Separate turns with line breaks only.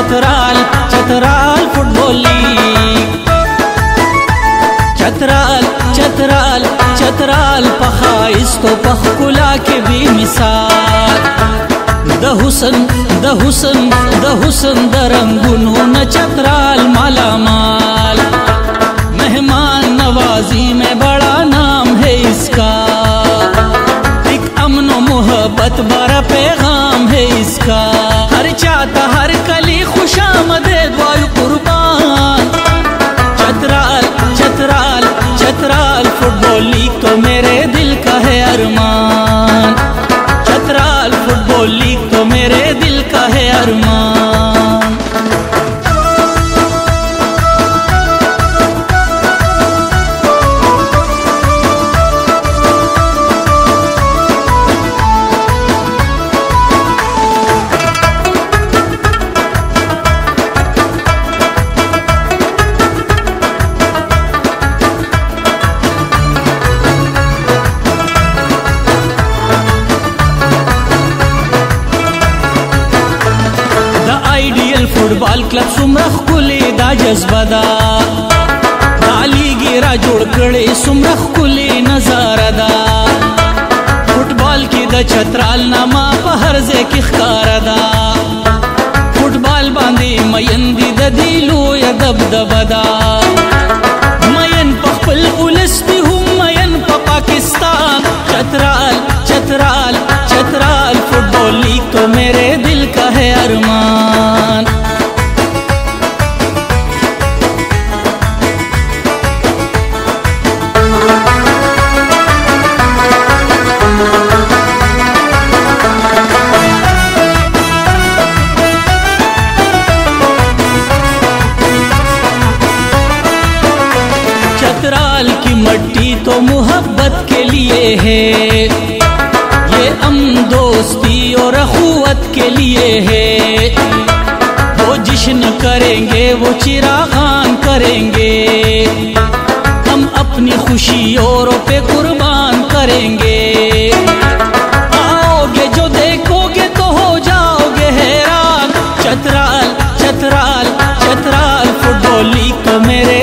Chitral Chitral football league. Chitral Chitral Chitral पखाइस तो पखकुला के भी मिसाल। द हुसन दरंगुनो न चतराल माला माल। मेहमान नवाजी में बड़ा नाम है इसका, एक अमन मोहब्बत बड़ा पैगाम है इसका। हर चाहता हर कली खुशामदीद वायु कुर्बान। चतराल चतराल चतराल फुटबॉल लीग तो मेरे दिल का है अरमान। चतराल फुटबॉल लीग तो मेरे दिल का है अरमान। फुटबॉल क्लब सुमरख कुले दा जज्बदा ताली गिरा जोड़ कड़े सुमरख कुले नजारा दा। फुटबॉल की द चतराल नामा पहरजे की खकारा दा। फुटबॉल बांधे मयंदी द दिलो या दबदबदा। मयन पखपल उलस भी हूँ मयन प पाकिस्तान। चतराल चतराल चतराल फुटबॉल लीग तो मेरे दिल का है अरमान। चतराल की मट्टी तो मोहब्बत के लिए है, ये दोस्ती और अखुवत के लिए है। वो जश्न करेंगे वो चिरागान करेंगे, हम अपनी खुशियों पे कुर्बान करेंगे। आओगे जो देखोगे तो हो जाओगे हैरान। चतराल चतराल चतराल फुटबॉल लीग तो मेरे